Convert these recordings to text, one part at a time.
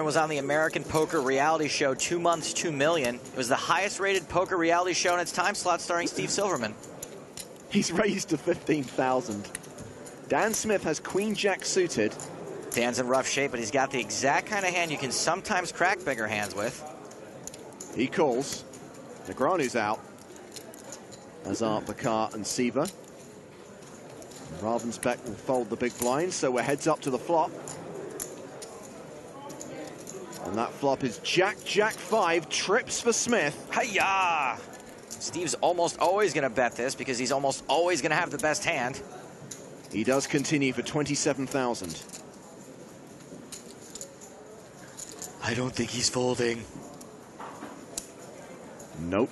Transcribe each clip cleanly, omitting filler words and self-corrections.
Was on the American Poker reality show 2 months, 2 million. It was the highest rated poker reality show in its time slot, starring Steve Silverman. He's raised to 15,000. Dan Smith has Queen Jack suited. Dan's in rough shape, but he's got the exact kind of hand you can sometimes crack bigger hands with. He calls. Negreanu's out. As are Bakar and Siva. Ravensbeck will fold the big blind, so we're heads up to the flop. And that flop is Jack, Jack 5, trips for Smith. Hi-ya! Steve's almost always going to bet this because he's almost always going to have the best hand. He does continue for 27,000. I don't think he's folding. Nope.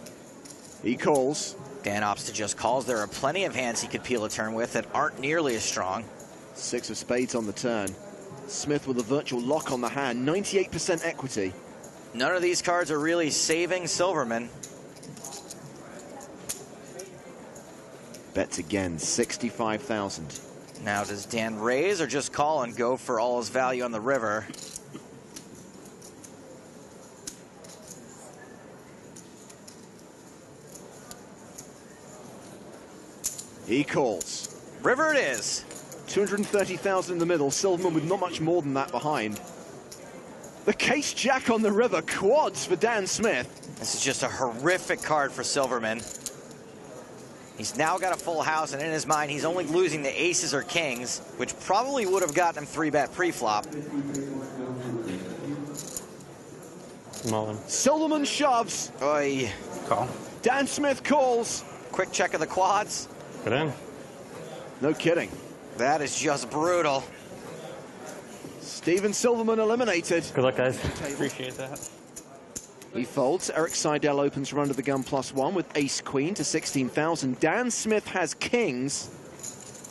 He calls. Dan opts to just calls. There are plenty of hands he could peel a turn with that aren't nearly as strong. 6 of spades on the turn. Smith with a virtual lock on the hand, 98% equity. None of these cards are really saving Silverman. Bets again, 65,000. Now, does Dan raise or just call and go for all his value on the river? He calls. River it is. 230,000 in the middle, Silverman with not much more than that behind. The case jack on the river, quads for Dan Smith. This is just a horrific card for Silverman. He's now got a full house, and in his mind, he's only losing the aces or kings, which probably would have gotten him 3-bet pre-flop. Silverman shoves. Oy. Call. Dan Smith calls. Quick check of the quads. Get in. No kidding. That is just brutal. Steven Silverman eliminated. Good luck, guys. Appreciate that. He folds. Eric Seidel opens from under the gun +1 with ace-queen to 16,000. Dan Smith has kings.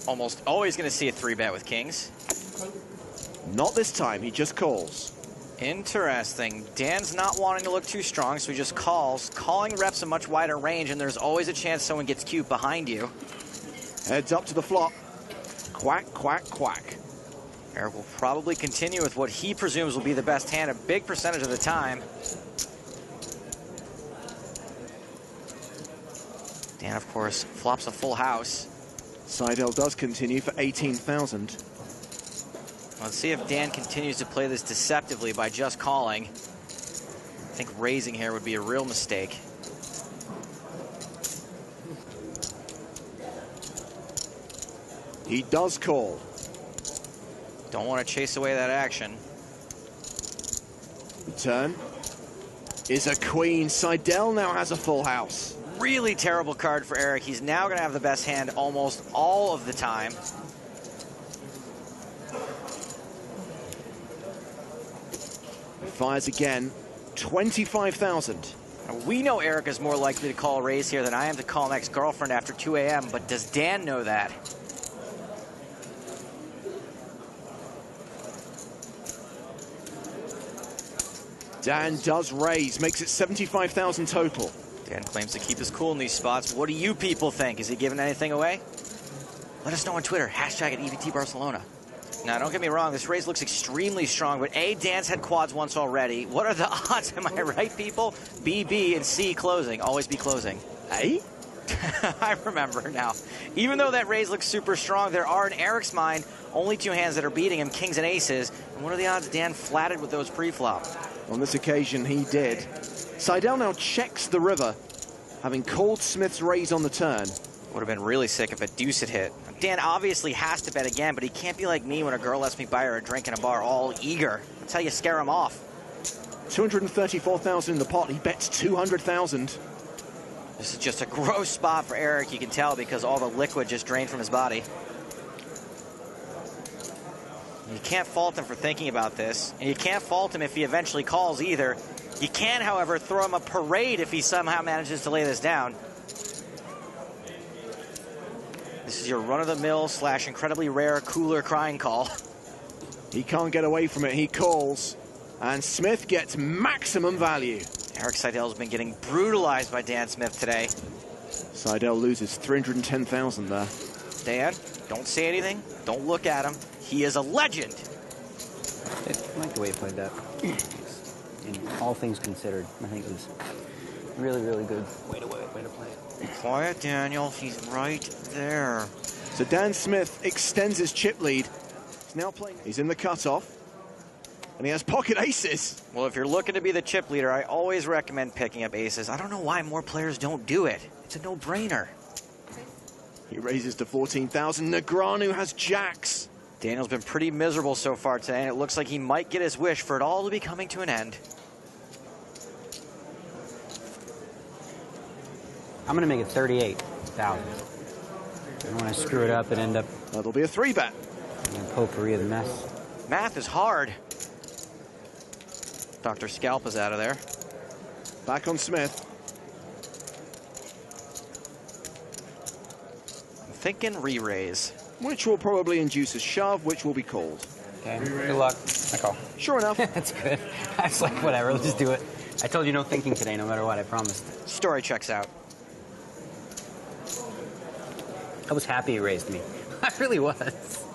Almost always going to see a 3-bet with kings. Not this time. He just calls. Interesting. Dan's not wanting to look too strong, so he just calls. Calling reps a much wider range, and there's always a chance someone gets cute behind you. Heads up to the flop. Quack, quack, quack. Eric will probably continue with what he presumes will be the best hand a big percentage of the time. Dan, of course, flops a full house. Seidel does continue for 18,000. Let's see if Dan continues to play this deceptively by just calling. I think raising here would be a real mistake. He does call. Don't want to chase away that action. The turn is a queen. Seidel now has a full house. Really terrible card for Eric. He's now going to have the best hand almost all of the time. Fires again. 25,000. We know Eric is more likely to call a raise here than I am to call an ex-girlfriend after 2 a.m., but does Dan know that? Dan does raise, makes it 75,000 total. Dan claims to keep his cool in these spots. What do you people think? Is he giving anything away? Let us know on Twitter, hashtag at EVT Barcelona. Now, don't get me wrong, this raise looks extremely strong, but A, Dan's had quads once already. What are the odds? Am I right, people? B, B, and C closing. Always be closing. A? I remember now. Even though that raise looks super strong, there are, in Eric's mind, only 2 hands that are beating him, kings and aces. And what are the odds Dan flatted with those pre-flop? On this occasion, he did. Seidel now checks the river, having called Smith's raise on the turn. Would have been really sick if a deuce had hit. Dan obviously has to bet again, but he can't be like me when a girl lets me buy her a drink in a bar all eager. That's how you scare him off. 234,000 in the pot. He bets 200,000. This is just a gross spot for Eric, you can tell, because all the liquid just drained from his body. You can't fault him for thinking about this, and you can't fault him if he eventually calls either. You can, however, throw him a parade if he somehow manages to lay this down. This is your run-of-the-mill / incredibly rare cooler crying call. He can't get away from it. He calls, and Smith gets maximum value. Eric Seidel's been getting brutalized by Dan Smith today. Seidel loses 310,000 there. Dan, don't say anything. Don't look at him. He is a legend. I like the way he played that. In all things considered, I think it was really, really good way to play it. Quiet, Daniel. He's right there. So Dan Smith extends his chip lead. He's now playing. He's in the cutoff. And he has pocket aces. Well, if you're looking to be the chip leader, I always recommend picking up aces. I don't know why more players don't do it. It's a no-brainer. He raises to 14,000. Negreanu has jacks. Daniel's been pretty miserable so far today, and it looks like he might get his wish for it all to be coming to an end. I'm going to make it 38,000. I don't want to screw it up and end up That'll be a 3-bet. in a potpourri of the mess. Math is hard. Dr. Scalp is out of there. Back on Smith. I'm thinking re-raise. Which will probably induce a shove, which will be called. Okay, good luck. I call. Sure enough. That's good. I was like, whatever, let's just do it. I told you no thinking today, no matter what, I promised. Story checks out. I was happy he raised me. I really was.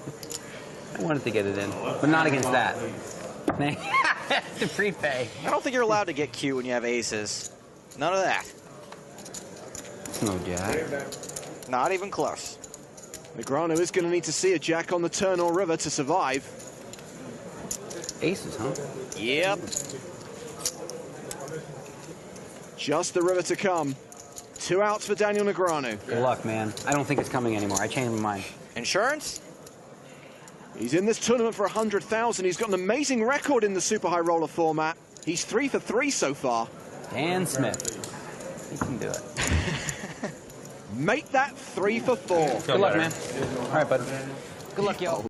I wanted to get it in, but not against that. To prepay. I don't think you're allowed to get cute when you have aces. None of that. No jack. Not even close. Negreanu is going to need to see a jack on the turn or river to survive. Aces, huh? Yep. Just the river to come. 2 outs for Daniel Negreanu. Good luck, man. I don't think it's coming anymore. I changed my mind. Insurance? He's in this tournament for 100,000. He's got an amazing record in the Super High Roller format. He's 3 for 3 so far. Dan Smith. He can do it. Make that 3 for 4. Good luck, man. All right, bud. Good luck, y'all.